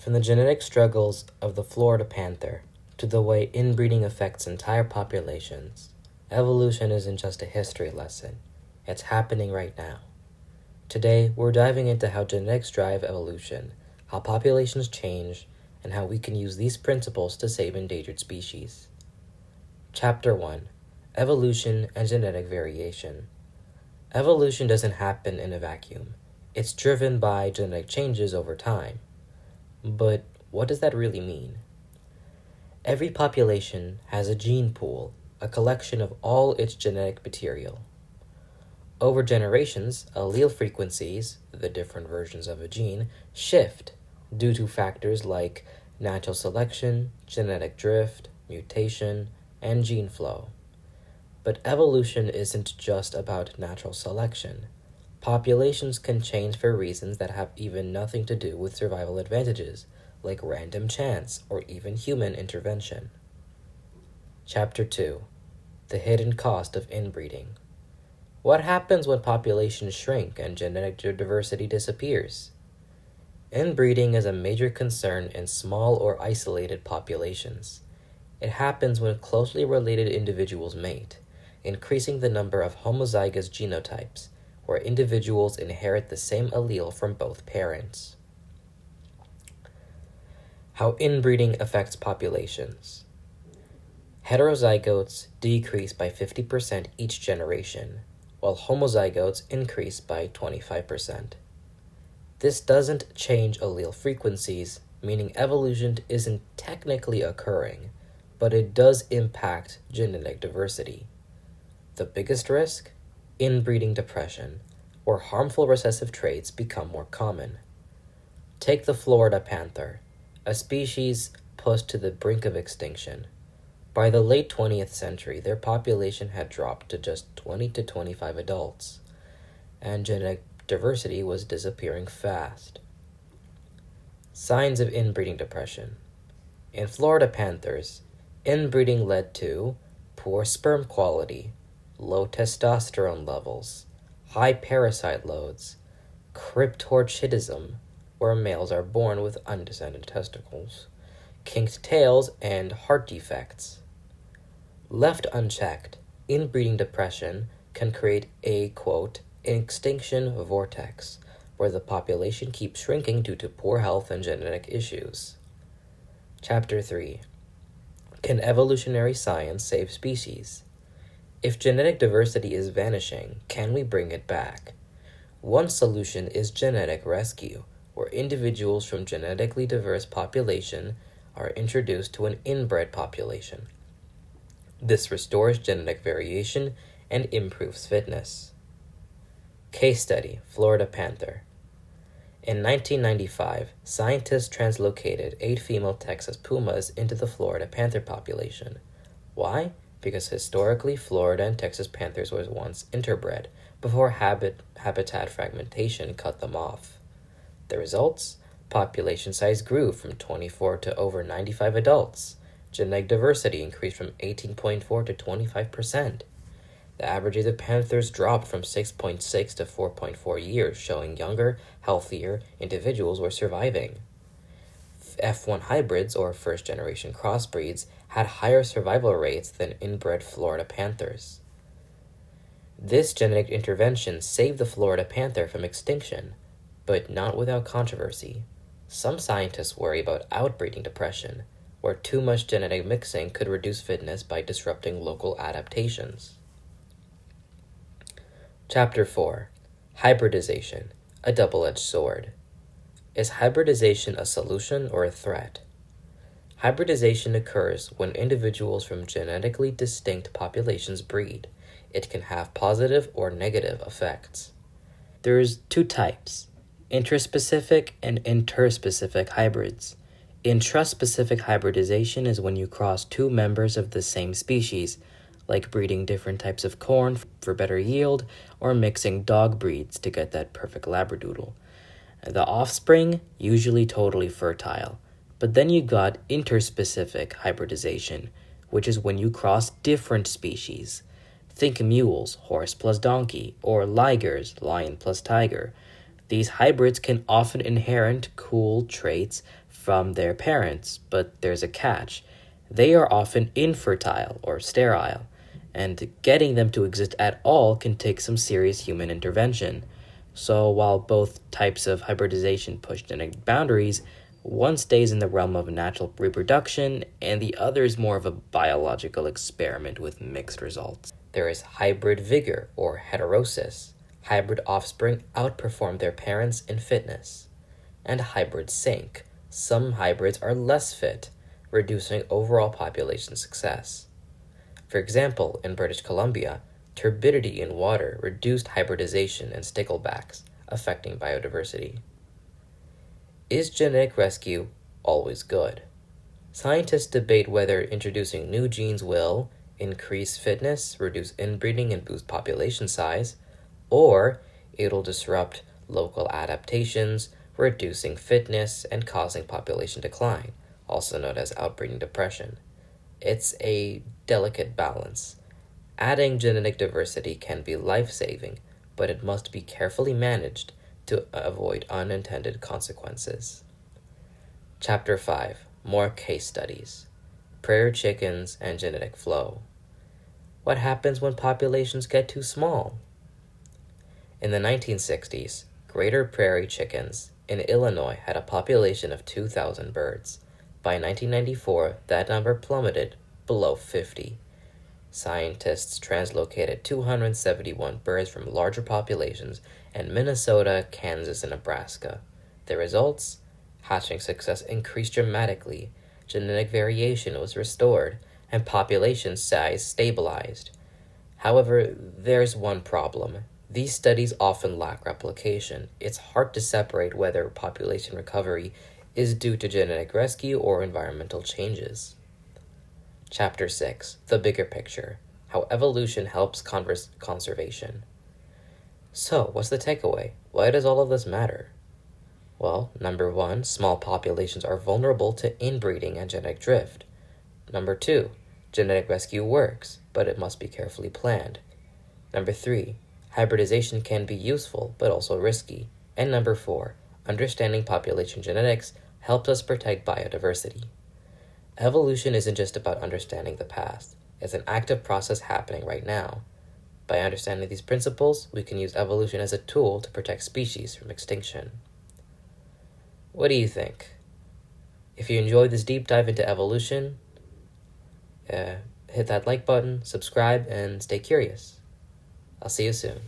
From the genetic struggles of the Florida panther to the way inbreeding affects entire populations, evolution isn't just a history lesson, it's happening right now. Today, we're diving into how genetics drive evolution, how populations change, and how we can use these principles to save endangered species. Chapter 1: Evolution and Genetic Variation. Evolution doesn't happen in a vacuum. It's driven by genetic changes over time. But what does that really mean? Every population has a gene pool, a collection of all its genetic material. Over generations, allele frequencies, the different versions of a gene, shift due to factors like natural selection, genetic drift, mutation, and gene flow. But evolution isn't just about natural selection. Populations can change for reasons that have even nothing to do with survival advantages, like random chance or even human intervention. Chapter 2: The Hidden Cost of Inbreeding. What happens when populations shrink and genetic diversity disappears? Inbreeding is a major concern in small or isolated populations. It happens when closely related individuals mate, increasing the number of homozygous genotypes, where individuals inherit the same allele from both parents. How inbreeding affects populations. Heterozygotes decrease by 50% each generation, while homozygotes increase by 25%. This doesn't change allele frequencies, meaning evolution isn't technically occurring, but it does impact genetic diversity. The biggest risk? Inbreeding depression, where harmful recessive traits become more common. Take the Florida panther, a species pushed to the brink of extinction. By the late 20th century, their population had dropped to just 20 to 25 adults, and genetic diversity was disappearing fast. Signs of inbreeding depression. In Florida panthers, inbreeding led to poor sperm quality, low testosterone levels, high parasite loads, cryptorchidism, where males are born with undescended testicles, kinked tails, and heart defects. Left unchecked, inbreeding depression can create a, quote, extinction vortex, where the population keeps shrinking due to poor health and genetic issues. Chapter 3: Can evolutionary science save species? If genetic diversity is vanishing, can we bring it back? One solution is genetic rescue, where individuals from genetically diverse population are introduced to an inbred population. This restores genetic variation and improves fitness. Case study: Florida panther. In 1995, scientists translocated 8 female Texas pumas into the Florida panther population. Why? Because historically, Florida and Texas panthers were once interbred before habitat fragmentation cut them off. The results? Population size grew from 24 to over 95 adults. Genetic diversity increased from 18.4 to 25%. The average age of panthers dropped from 6.6 to 4.4 years, showing younger, healthier individuals were surviving. F1 hybrids, or first-generation crossbreeds, had higher survival rates than inbred Florida panthers. This genetic intervention saved the Florida panther from extinction, but not without controversy. Some scientists worry about outbreeding depression, where too much genetic mixing could reduce fitness by disrupting local adaptations. Chapter 4: Hybridization, a double-edged sword. Is hybridization a solution or a threat? Hybridization occurs when individuals from genetically distinct populations breed. It can have positive or negative effects. There's 2 types: intraspecific and interspecific hybrids. Intraspecific hybridization is when you cross 2 members of the same species, like breeding different types of corn for better yield or mixing dog breeds to get that perfect labradoodle. The offspring, usually totally fertile. But then you got interspecific hybridization, which is when you cross different species. Think mules, horse plus donkey, or ligers, lion plus tiger. These hybrids can often inherit cool traits from their parents, but there's a catch. They are often infertile or sterile, and getting them to exist at all can take some serious human intervention. So while both types of hybridization push genetic boundaries, one stays in the realm of natural reproduction, and the other is more of a biological experiment with mixed results. There is hybrid vigor, or heterosis. Hybrid offspring outperform their parents in fitness. And hybrid sink. Some hybrids are less fit, reducing overall population success. For example, in British Columbia, turbidity in water reduced hybridization in sticklebacks, affecting biodiversity. Is genetic rescue always good? Scientists debate whether introducing new genes will increase fitness, reduce inbreeding, and boost population size, or it'll disrupt local adaptations, reducing fitness and causing population decline, also known as outbreeding depression. It's a delicate balance. Adding genetic diversity can be life-saving, but it must be carefully managed to avoid unintended consequences. Chapter 5. More case studies. Prairie chickens and genetic flow. What happens when populations get too small? In the 1960s, greater prairie chickens in Illinois had a population of 2,000 birds. By 1994, that number plummeted below 50. Scientists translocated 271 birds from larger populations in Minnesota, Kansas, and Nebraska. The results? Hatching success increased dramatically, genetic variation was restored, and population size stabilized. However, there's one problem. These studies often lack replication. It's hard to separate whether population recovery is due to genetic rescue or environmental changes. Chapter 6. The bigger picture. How evolution helps conservation. So, what's the takeaway? Why does all of this matter? Well, number 1, small populations are vulnerable to inbreeding and genetic drift. Number 2, genetic rescue works, but it must be carefully planned. Number 3, hybridization can be useful, but also risky. And number 4, understanding population genetics helps us protect biodiversity. Evolution isn't just about understanding the past. It's an active process happening right now. By understanding these principles, we can use evolution as a tool to protect species from extinction. What do you think? If you enjoyed this deep dive into evolution, hit that like button, subscribe, and stay curious. I'll see you soon.